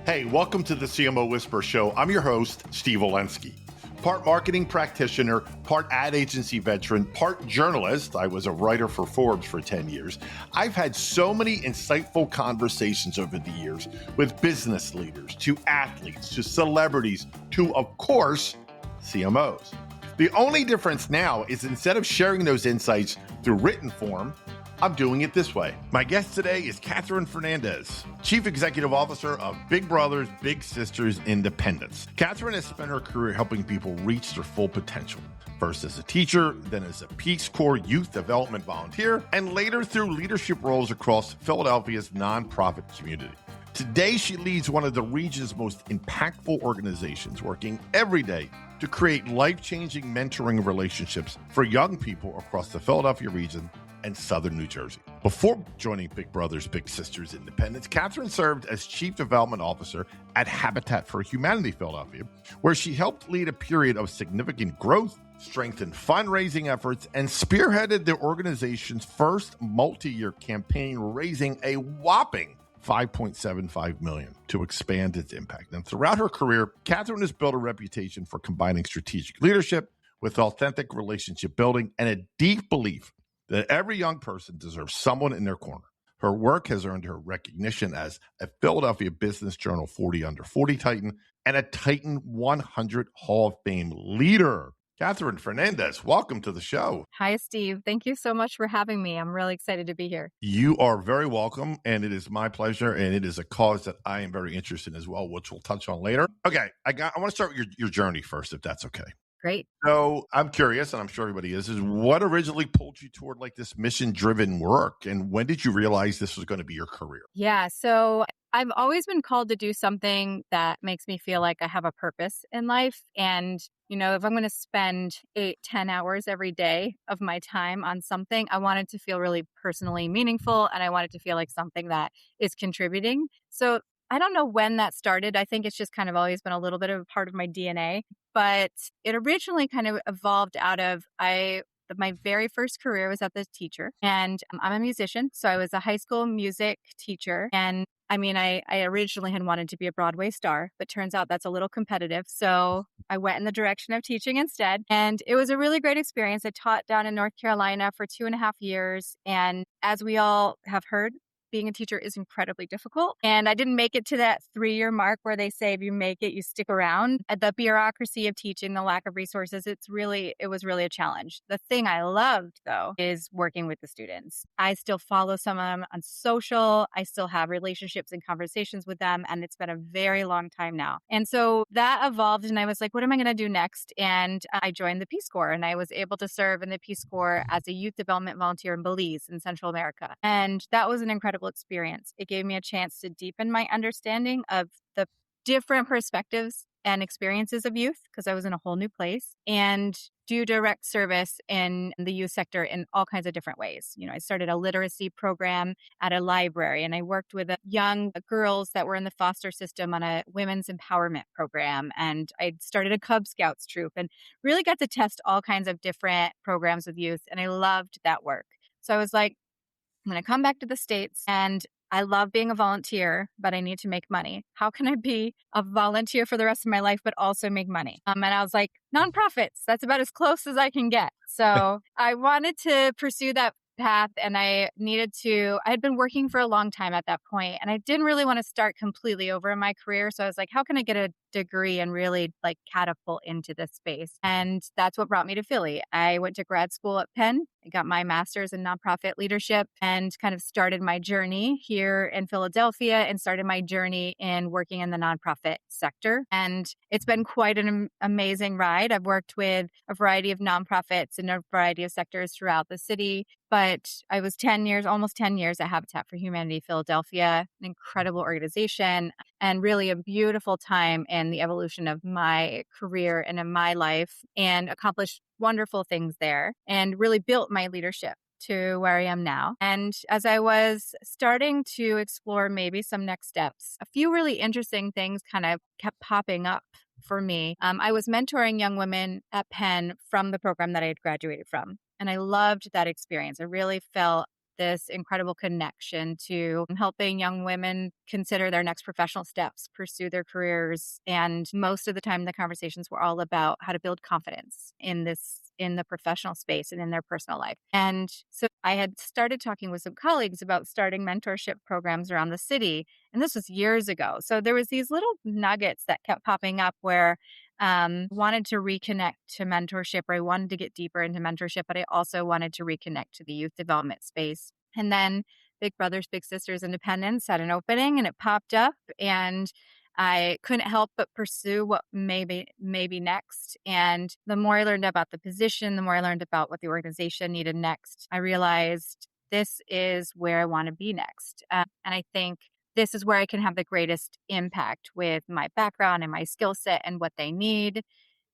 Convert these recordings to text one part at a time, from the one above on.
Hey, welcome to the CMO Whisper Show. I'm your host, Steve Olensky. Part marketing practitioner, part ad agency veteran, part journalist. I was a writer for Forbes for 10 years. I've had so many insightful conversations over the years with business leaders, to athletes, to celebrities, to, of course, CMOs. The only difference now is instead of sharing those insights through written form, I'm doing it this way. My guest today is Kathryn Fernandez, Chief Executive Officer of Big Brothers Big Sisters Independence. Kathryn has spent her career helping people reach their full potential. First as a teacher, then as a Peace Corps youth development volunteer, and later through leadership roles across Philadelphia's nonprofit community. Today, she leads one of the region's most impactful organizations, working every day to create life-changing mentoring relationships for young people across the Philadelphia region and Southern New Jersey. Before joining Big Brothers Big Sisters Independence, Kathryn served as Chief Development Officer at Habitat for Humanity Philadelphia, where she helped lead a period of significant growth, strengthened fundraising efforts, and spearheaded the organization's first multi-year campaign, raising a whopping $5.75 million to expand its impact. And throughout her career, Kathryn has built a reputation for combining strategic leadership with authentic relationship building and a deep belief that every young person deserves someone in their corner. Her work has earned her recognition as a Philadelphia Business Journal 40 Under 40 Titan and a Titan 100 Hall of Fame leader. Kathryn Fernandez, welcome to the show. Hi, Steve. Thank you so much for having me. I'm really excited to be here. You are very welcome, and it is my pleasure, and it is a cause that I am very interested in as well, which we'll touch on later. Okay, I want to start with your journey first, if that's okay. Great. So I'm curious, and I'm sure everybody is what originally pulled you toward like this mission-driven work, and when did you realize this was going to be your career? Yeah, so I've always been called to do something that makes me feel like I have a purpose in life. And, you know, if I'm going to spend 8-10 hours every day of my time on something, I want it to feel really personally meaningful, and I want it to feel like something that is contributing. So I don't know when that started. I think it's just kind of always been a little bit of a part of my DNA. But it originally kind of evolved out of my very first career was as a teacher, and I'm a musician. So I was a high school music teacher. And I mean, I originally had wanted to be a Broadway star, but turns out that's a little competitive. So I went in the direction of teaching instead. And it was a really great experience. I taught down in North Carolina for 2.5 years. And as we all have heard, being a teacher is incredibly difficult. And I didn't make it to that 3-year mark where they say if you make it, you stick around. At the bureaucracy of teaching, the lack of resources, it was really a challenge. The thing I loved, though, is working with the students. I still follow some of them on social. I still have relationships and conversations with them. And it's been a very long time now. And so that evolved. And I was like, what am I going to do next? And I joined the Peace Corps. And I was able to serve in the Peace Corps as a youth development volunteer in Belize in Central America. And that was an incredible experience. It gave me a chance to deepen my understanding of the different perspectives and experiences of youth because I was in a whole new place, and do direct service in the youth sector in all kinds of different ways. You know, I started a literacy program at a library, and I worked with young girls that were in the foster system on a women's empowerment program. And I started a Cub Scouts troop and really got to test all kinds of different programs with youth. And I loved that work. So I was like, I'm going to come back to the States, and I love being a volunteer, but I need to make money. How can I be a volunteer for the rest of my life, but also make money? And I was like, nonprofits, that's about as close as I can get. So I wanted to pursue that path, and I had been working for a long time at that point, and I didn't really want to start completely over in my career. So I was like, how can I get a degree and really like catapult into this space? And that's what brought me to Philly. I went to grad school at Penn. I got my master's in nonprofit leadership and kind of started my journey here in Philadelphia and started my journey in working in the nonprofit sector. And it's been quite an amazing ride. I've worked with a variety of nonprofits in a variety of sectors throughout the city. But I was almost 10 years at Habitat for Humanity Philadelphia, an incredible organization, and really a beautiful time in the evolution of my career and in my life, and accomplished wonderful things there and really built my leadership to where I am now. And as I was starting to explore maybe some next steps, a few really interesting things kind of kept popping up for me. I was mentoring young women at Penn from the program that I had graduated from. And I loved that experience. I really felt this incredible connection to helping young women consider their next professional steps, pursue their careers. And most of the time, the conversations were all about how to build confidence in the professional space and in their personal life. And so I had started talking with some colleagues about starting mentorship programs around the city. And this was years ago. So there was these little nuggets that kept popping up where wanted to reconnect to mentorship, or I wanted to get deeper into mentorship, but I also wanted to reconnect to the youth development space. And then Big Brothers Big Sisters Independence had an opening and it popped up, and I couldn't help but pursue what maybe next. And the more I learned about the position, the more I learned about what the organization needed next, I realized this is where I want to be next. And I think this is where I can have the greatest impact with my background and my skill set and what they need.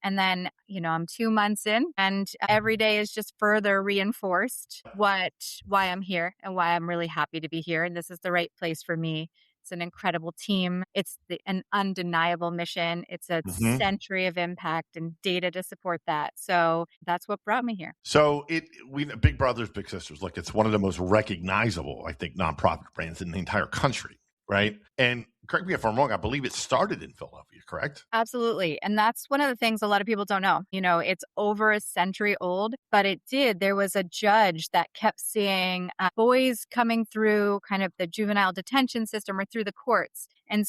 And then, I'm 2 months in, and every day is just further reinforced why I'm here and why I'm really happy to be here. And this is the right place for me. It's an incredible team. It's an undeniable mission. It's a century of impact and data to support that. So that's what brought me here. So we Big Brothers Big Sisters, look, it's one of the most recognizable, I think, nonprofit brands in the entire country, right? And correct me if I'm wrong, I believe it started in Philadelphia, correct? Absolutely. And that's one of the things a lot of people don't know. It's over a century old, but it did. There was a judge that kept seeing boys coming through kind of the juvenile detention system or through the courts. And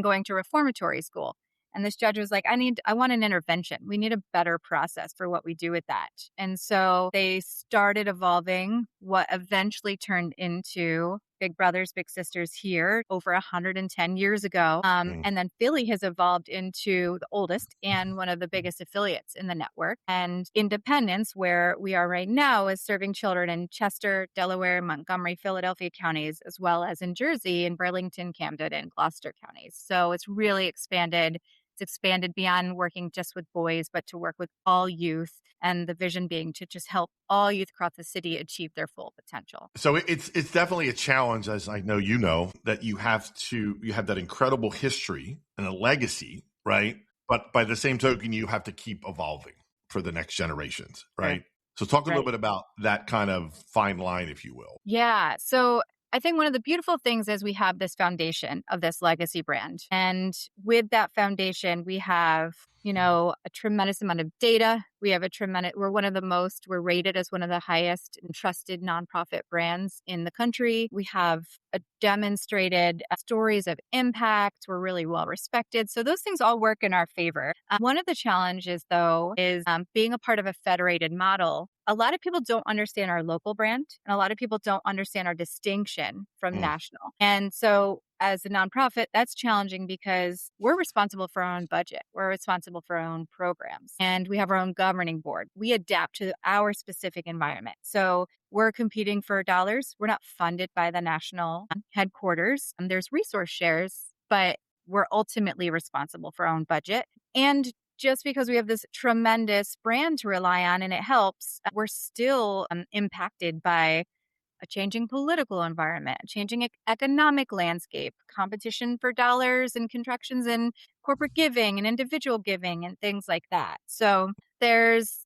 going to reformatory school. And this judge was like, I want an intervention. We need a better process for what we do with that. And so they started evolving what eventually turned into Big Brothers Big Sisters here over 110 years ago. And then Philly has evolved into the oldest and one of the biggest affiliates in the network. And Independence, where we are right now, is serving children in Chester, Delaware, Montgomery, Philadelphia counties, as well as in Jersey, in Burlington, Camden, and Gloucester counties. So it's really expanded. It's expanded beyond working just with boys, but to work with all youth, and the vision being to just help all youth across the city achieve their full potential. So it's definitely a challenge, as I know that you have that incredible history and a legacy, right? But by the same token, you have to keep evolving for the next generations, right? So talk a little bit about that kind of fine line, if you will. Yeah. So I think one of the beautiful things is we have this foundation of this legacy brand. And with that foundation, we have, a tremendous amount of data. We're we're rated as one of the highest and trusted nonprofit brands in the country. We have a demonstrated stories of impact. We're really well respected. So those things all work in our favor. One of the challenges, though, is being a part of a federated model. A lot of people don't understand our local brand, and a lot of people don't understand our distinction from national. And so as a nonprofit, that's challenging because we're responsible for our own budget. We're responsible for our own programs, and we have our own governing board. We adapt to our specific environment. So we're competing for dollars. We're not funded by the national headquarters. There's resource shares, but we're ultimately responsible for our own budget. And just because we have this tremendous brand to rely on and it helps, we're still impacted by a changing political environment, changing economic landscape, competition for dollars and contractions in corporate giving and individual giving and things like that. So there's,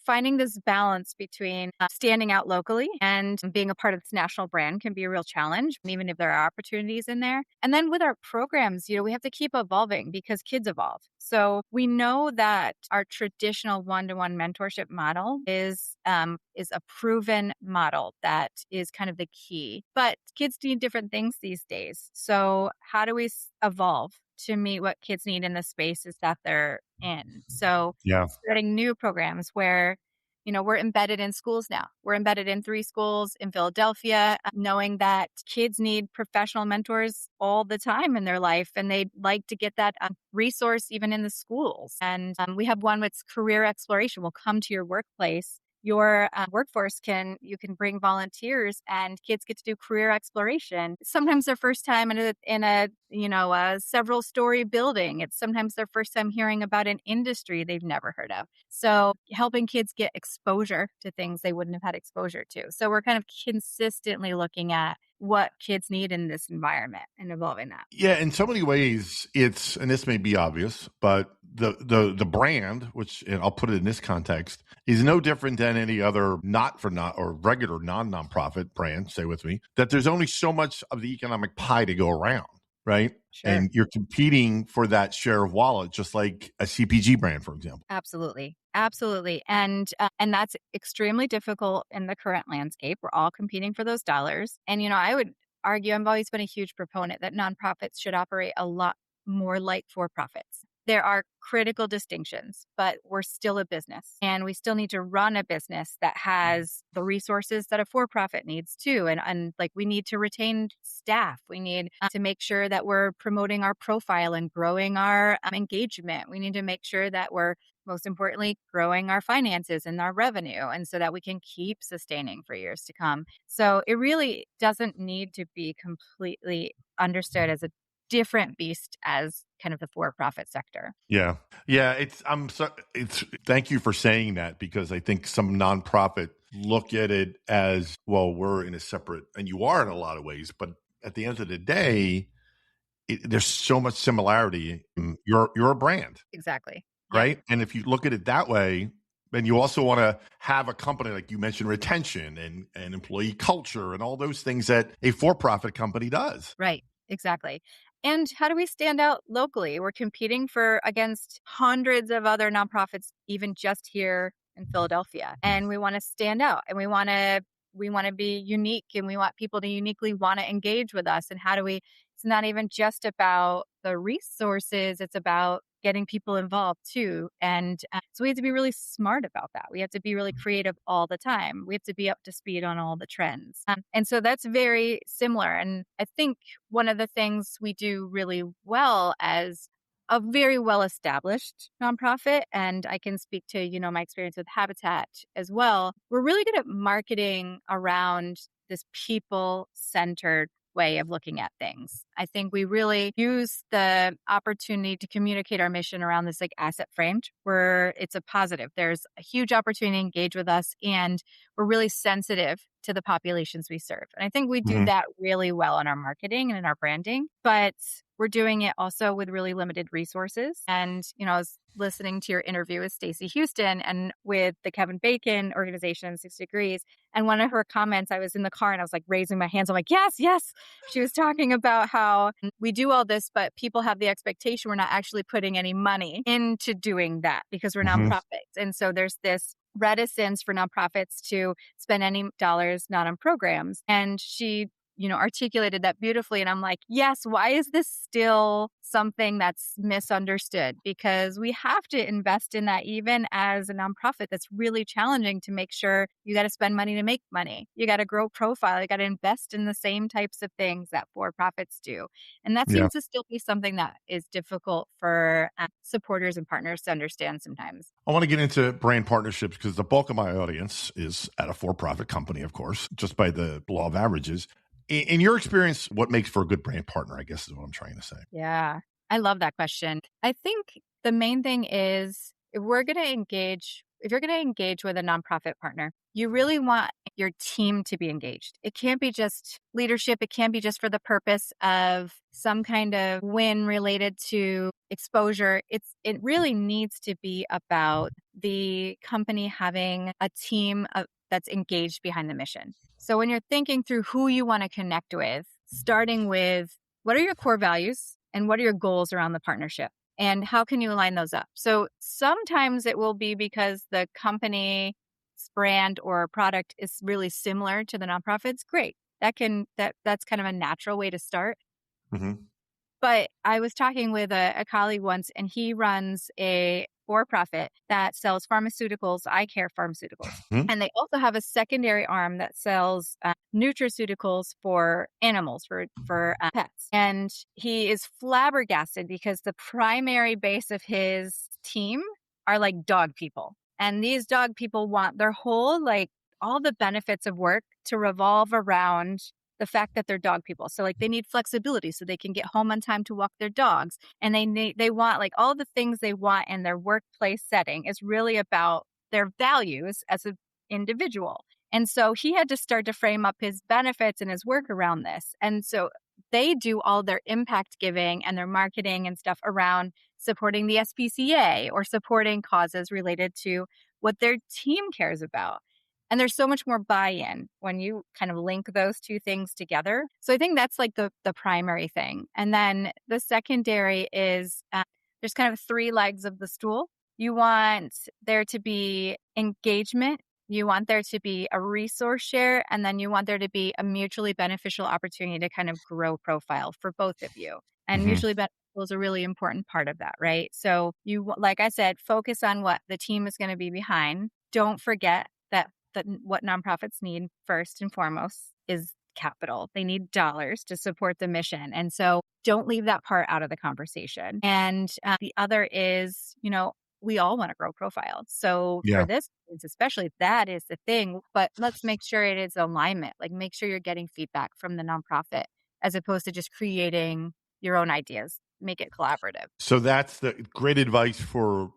finding this balance between standing out locally and being a part of this national brand can be a real challenge, even if there are opportunities in there. And then with our programs, we have to keep evolving because kids evolve. So we know that our traditional one-to-one mentorship model is a proven model that is kind of the key. But kids need different things these days. So how do we evolve to meet what kids need in the spaces that they're in? So starting new programs where, we're embedded in schools now. We're embedded in 3 schools in Philadelphia, knowing that kids need professional mentors all the time in their life, and they'd like to get that resource even in the schools. And we have one with career exploration. We'll come to your workplace. Your workforce you can bring volunteers, and kids get to do career exploration. It's sometimes their first time in a several story building. It's sometimes their first time hearing about an industry they've never heard of. So helping kids get exposure to things they wouldn't have had exposure to. So we're kind of consistently looking at what kids need in this environment and evolving that. Yeah, in so many ways, and this may be obvious, but the brand, which, and I'll put it in this context, is no different than any other not for not or regular nonprofit brand. Stay with me. That there's only so much of the economic pie to go around, right? Sure. And you're competing for that share of wallet, just like a CPG brand, for example. Absolutely. Absolutely. And that's extremely difficult in the current landscape. We're all competing for those dollars. And, I would argue, I've always been a huge proponent that nonprofits should operate a lot more like for profits. There are critical distinctions, but we're still a business and we still need to run a business that has the resources that a for profit needs too. And like we need to retain staff. We need to make sure that we're promoting our profile and growing our engagement. We need to make sure that we're most importantly, growing our finances and our revenue, and so that we can keep sustaining for years to come. So it really doesn't need to be completely understood as a different beast as kind of the for-profit sector. Yeah. Yeah. It's thank you for saying that, because I think some nonprofit look at it as, well, we're in a separate, and you are in a lot of ways, but at the end of the day, there's so much similarity. You're a brand, Exactly. right? And if you look at it that way, then you also want to have a company, like you mentioned, retention and employee culture and all those things that a for-profit company does. Right. Exactly. And how do we stand out locally? We're competing against hundreds of other nonprofits, even just here in Philadelphia. And we want to stand out and we want to be unique, and we want people to uniquely want to engage with us. And how do we, it's not even just about the resources, it's about getting people involved too. And so we have to be really smart about that. We have to be really creative all the time. We have to be up to speed on all the trends. And so that's very similar. And I think one of the things we do really well as a very well-established nonprofit, and I can speak to, my experience with Habitat as well. We're really good at marketing around this people-centered way of looking at things. I think we really use the opportunity to communicate our mission around this like asset framed, where it's a positive. There's a huge opportunity to engage with us, and we're really sensitive to the populations we serve. And I think we do that really well in our marketing and in our branding, but we're doing it also with really limited resources. And, I was listening to your interview with Stacey Houston and with the Kevin Bacon organization, 6 Degrees. And one of her comments, I was in the car and I was like raising my hands. I'm like, yes, yes. She was talking about how we do all this, but people have the expectation we're not actually putting any money into doing that because we're nonprofits. And so there's this reticence for nonprofits to spend any dollars not on programs. And she articulated that beautifully. And I'm like, yes, why is this still something that's misunderstood? Because we have to invest in that even as a nonprofit. That's really challenging to make sure you got to spend money to make money. You got to grow profile. You got to invest in the same types of things that for-profits do. And that seems to still be something that is difficult for supporters and partners to understand sometimes. I want to get into brand partnerships because the bulk of my audience is at a for-profit company, of course, just by the law of averages. In your experience, what makes for a good brand partner, I guess is what I'm trying to say. Yeah, I love that question. I think the main thing is if you're going to engage with a nonprofit partner, you really want your team to be engaged. It can't be just leadership. It can't be just for the purpose of some kind of win related to exposure. It really needs to be about the company having a team that's engaged behind the mission. So when you're thinking through who you want to connect with, starting with what are your core values and what are your goals around the partnership? And how can you align those up? So sometimes it will be because the company's brand or product is really similar to the nonprofit's. Great. That's kind of a natural way to start. But I was talking with a colleague once, and he runs a for-profit that sells pharmaceuticals, eye care pharmaceuticals. And they also have a secondary arm that sells nutraceuticals for animals, for pets. And he is flabbergasted because the primary base of his team are like dog people. And these dog people want their whole, like all the benefits of work to revolve around the fact that they're dog people. So like they need flexibility so they can get home on time to walk their dogs. And they want like all the things they want in their workplace setting is really about their values as an individual. And so he had to start to frame up his benefits and his work around this. And so they do all their impact giving and their marketing and stuff around supporting the SPCA or supporting causes related to what their team cares about. And there's so much more buy-in when you kind of link those two things together. So I think that's like the primary thing. And then the secondary is there's kind of three legs of the stool. You want there to be engagement. You want there to be a resource share, and then you want there to be a mutually beneficial opportunity to kind of grow profile for both of you. And Hmm. mutually beneficial is a really important part of that, right? So you, like I said, focus on what the team is going to be behind. Don't forget that what nonprofits need first and foremost is capital. They need dollars to support the mission. And so don't leave that part out of the conversation. And the other is, we all want to grow profiles. So for Yeah. this, especially, that is the thing. But let's make sure it is alignment. Like make sure you're getting feedback from the nonprofit as opposed to just creating your own ideas. Make it collaborative. So that's the great advice for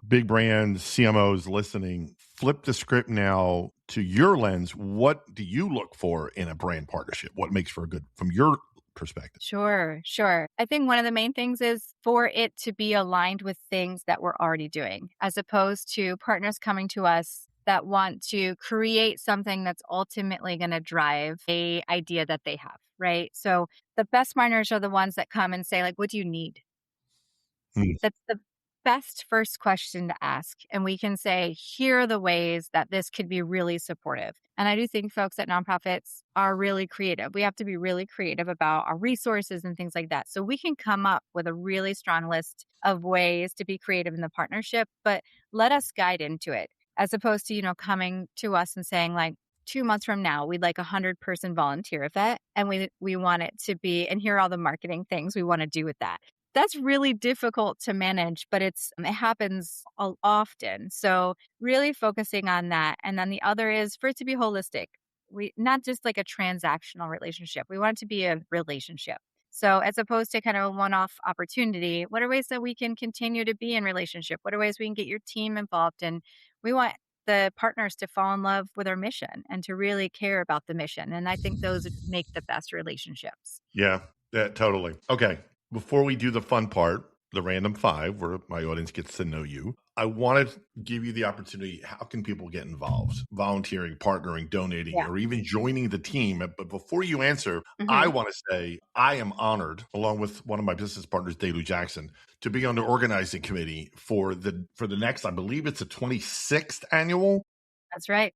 big brands, CMOs listening. Flip the script now to your lens. What do you look for in a brand partnership? What makes for a good, from your perspective? Sure, sure. I think one of the main things is for it to be aligned with things that we're already doing, as opposed to partners coming to us that want to create something that's ultimately going to drive a idea that they have, right? So the best partners are the ones that come and say, like, what do you need? Hmm. That's the best first question to ask. And we can say, here are the ways that this could be really supportive. And I do think folks at nonprofits are really creative. We have to be really creative about our resources and things like that. So we can come up with a really strong list of ways to be creative in the partnership, but let us guide into it as opposed to, coming to us and saying like, 2 months from now, we'd like 100-person volunteer event. And we want it to be, and here are all the marketing things we want to do with that. That's really difficult to manage, but it happens often. So really focusing on that. And then the other is for it to be holistic. We not just like a transactional relationship. We want it to be a relationship. So as opposed to kind of a one-off opportunity, what are ways that we can continue to be in relationship? What are ways we can get your team involved? And we want the partners to fall in love with our mission and to really care about the mission. And I think those make the best relationships. Yeah, totally. Okay. Before we do the fun part, the random five, where my audience gets to know you, I want to give you the opportunity. How can people get involved? Volunteering, partnering, donating, Yeah. or even joining the team. But before you answer, I Mhm. want to say I am honored, along with one of my business partners, Delu Jackson, to be on the organizing committee for the next, I believe it's the 26th annual That's right.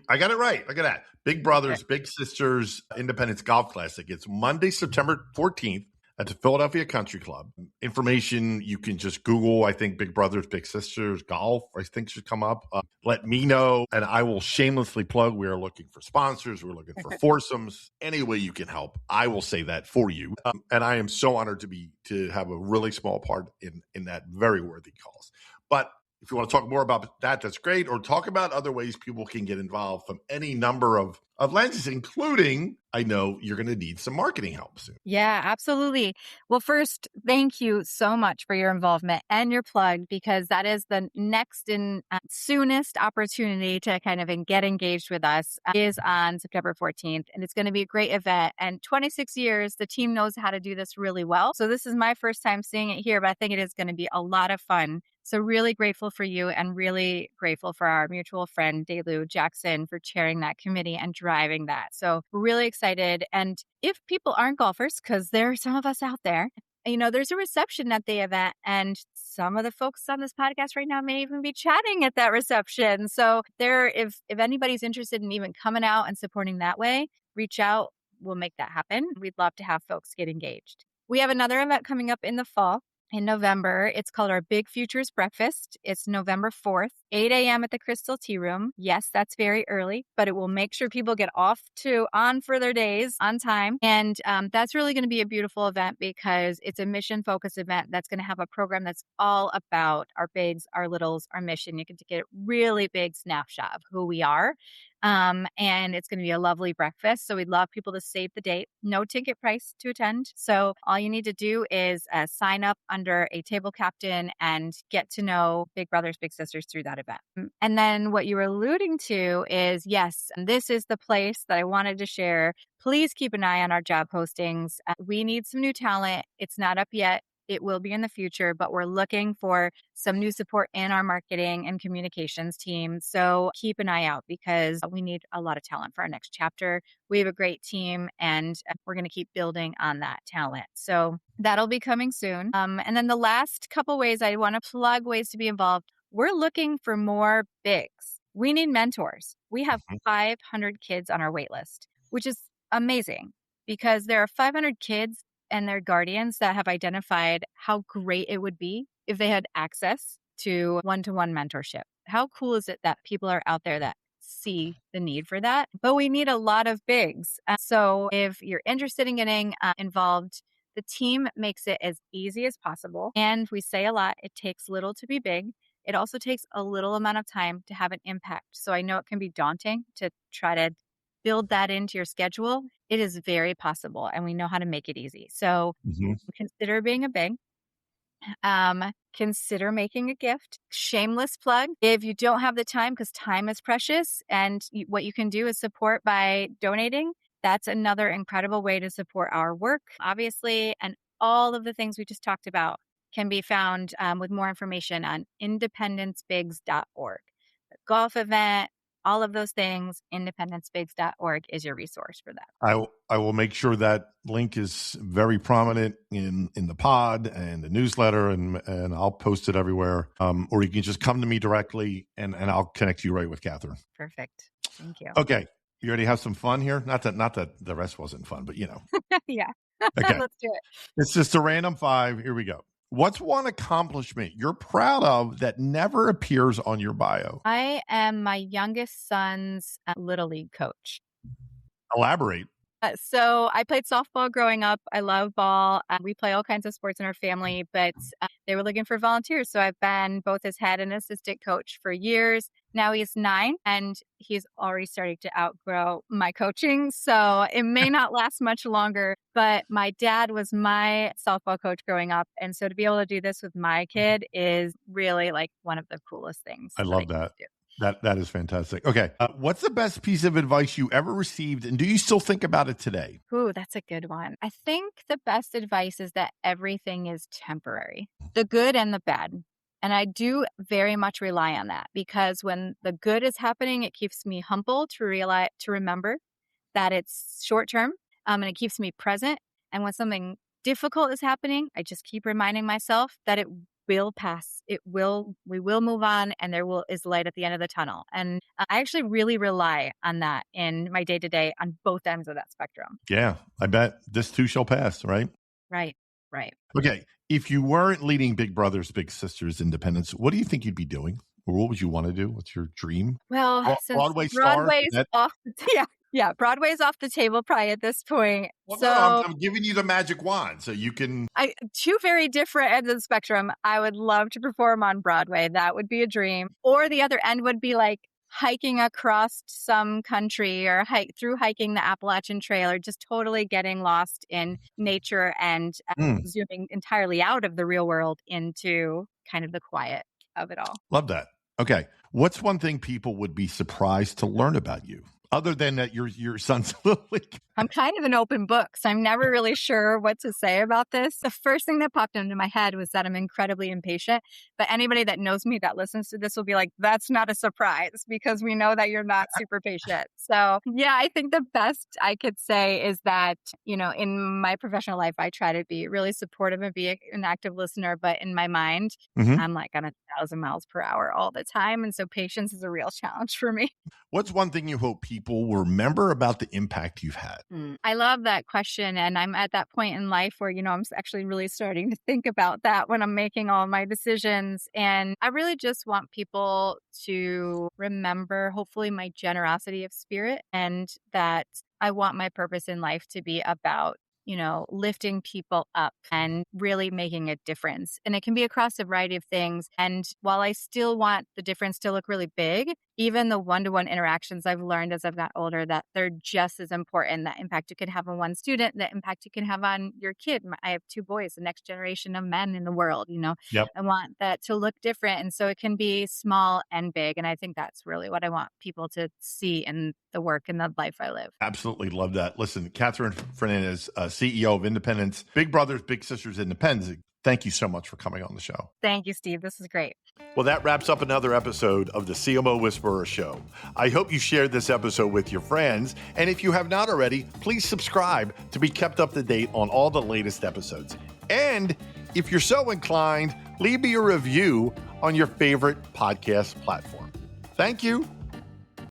I got it right. Look at that. Big Brothers, Big Sisters Independence Golf Classic. It's Monday, September 14th at the Philadelphia Country Club. Information, you can just Google, I think, Big Brothers, Big Sisters Golf, I think should come up. Let me know, and I will shamelessly plug. We are looking for sponsors. We're looking for foursomes. Any way you can help, I will say that for you. And I am so honored to have a really small part in that very worthy cause. But if you want to talk more about that, that's great. Or talk about other ways people can get involved from any number of lenses, including, I know you're going to need some marketing help soon. Yeah, absolutely. Well, first, thank you so much for your involvement and your plug, because that is the next and soonest opportunity to kind of get engaged with us is on September 14th. And it's going to be a great event. And 26 years, the team knows how to do this really well. So this is my first time seeing it here, but I think it is going to be a lot of fun. So really grateful for you and really grateful for our mutual friend, Delu Jackson, for chairing that committee and driving that. So we're really excited. And if people aren't golfers, because there are some of us out there, there's a reception at the event, and some of the folks on this podcast right now may even be chatting at that reception. So if anybody's interested in even coming out and supporting that way, reach out. We'll make that happen. We'd love to have folks get engaged. We have another event coming up in the fall. In November, it's called our Big Futures Breakfast. It's November 4th, 8 a.m. at the Crystal Tea Room. Yes, that's very early, but it will make sure people get on for their days on time. And that's really going to be a beautiful event because it's a mission-focused event that's going to have a program that's all about our bigs, our littles, our mission. You can get a really big snapshot of who we are. And it's going to be a lovely breakfast. So we'd love people to save the date. No ticket price to attend. So all you need to do is sign up under a table captain and get to know Big Brothers Big Sisters through that event. And then what you were alluding to is, yes, this is the place that I wanted to share. Please keep an eye on our job postings. We need some new talent. It's not up yet. It will be in the future, but we're looking for some new support in our marketing and communications team. So keep an eye out because we need a lot of talent for our next chapter. We have a great team and we're going to keep building on that talent. So that'll be coming soon. And then the last couple ways I want to plug ways to be involved. We're looking for more bigs. We need mentors. We have 500 kids on our wait list, which is amazing because there are 500 kids and their guardians that have identified how great it would be if they had access to one-to-one mentorship. How cool is it that people are out there that see the need for that? But we need a lot of bigs. So if you're interested in getting involved, the team makes it as easy as possible. And we say a lot, it takes little to be big. It also takes a little amount of time to have an impact. So I know it can be daunting to try to build that into your schedule. It is very possible, and we know how to make it easy. So consider being a big. Consider making a gift. Shameless plug. If you don't have the time, because time is precious, and what you can do is support by donating. That's another incredible way to support our work, obviously. And all of the things we just talked about can be found with more information on independencebigs.org. The golf event, all of those things, independencebigs.org is your resource for that. I will make sure that link is very prominent in the pod and the newsletter, and I'll post it everywhere. Or you can just come to me directly, and I'll connect you right with Kathryn. Perfect. Thank you. Okay, you ready to have some fun here? Not that the rest wasn't fun, but Yeah. Okay. Let's do it. It's just a random 5. Here we go. What's one accomplishment you're proud of that never appears on your bio? I am my youngest son's Little League coach. Elaborate. So I played softball growing up. I love ball. We play all kinds of sports in our family, but they were looking for volunteers. So I've been both his head and assistant coach for years. Now he's 9 and he's already starting to outgrow my coaching. So it may not last much longer, but my dad was my softball coach growing up. And so to be able to do this with my kid is really like one of the coolest things. I love that. That is fantastic. Okay. What's the best piece of advice you ever received, and do you still think about it today? Ooh, that's a good one. I think the best advice is that everything is temporary, the good and the bad. And I do very much rely on that because when the good is happening, it keeps me humble to remember that it's short term, and it keeps me present. And when something difficult is happening, I just keep reminding myself that it will pass. We will move on, and is light at the end of the tunnel. And I actually really rely on that in my day to day on both ends of that spectrum. Yeah, I bet this too shall pass, right? Right. Okay. If you weren't leading Big Brothers Big Sisters Independence, what do you think you'd be doing? Or what would you want to do? What's your dream? Well, since Broadway star? Broadway's off Broadway's off the table probably at this point. Well, so no, I'm giving you the magic wand so you can. Two very different ends of the spectrum. I would love to perform on Broadway. That would be a dream. Or the other end would be like hiking across some country or hiking the Appalachian Trail, or just totally getting lost in nature and zooming entirely out of the real world into kind of the quiet of it all. Love that. Okay. What's one thing people would be surprised to learn about you? Other than that your son's Little League. I'm kind of an open book, so I'm never really sure what to say about this. The first thing that popped into my head was that I'm incredibly impatient, but anybody that knows me that listens to this will be like, that's not a surprise because we know that you're not super patient. So yeah, I think the best I could say is that, in my professional life, I try to be really supportive and be an active listener, but in my mind, I'm like on 1,000 miles per hour all the time. And so patience is a real challenge for me. What's one thing you hope people will remember about the impact you've had? I love that question. And I'm at that point in life where, I'm actually really starting to think about that when I'm making all my decisions. And I really just want people to remember, hopefully, my generosity of spirit, and that I want my purpose in life to be about lifting people up and really making a difference. And it can be across a variety of things. And while I still want the difference to look really big, even the one-to-one interactions I've learned as I've got older, that they're just as important. That impact you could have on one student, the impact you can have on your kid. I have 2 boys, the next generation of men in the world, Yep. I want that to look different. And so it can be small and big. And I think that's really what I want people to see in the work and the life I live. Absolutely love that. Listen, Kathryn Fernandez, CEO of Independence, Big Brothers, Big Sisters Independence. Thank you so much for coming on the show. Thank you, Steve. This is great. Well, that wraps up another episode of the CMO Whisperer Show. I hope you shared this episode with your friends. And if you have not already, please subscribe to be kept up to date on all the latest episodes. And if you're so inclined, leave me a review on your favorite podcast platform. Thank you.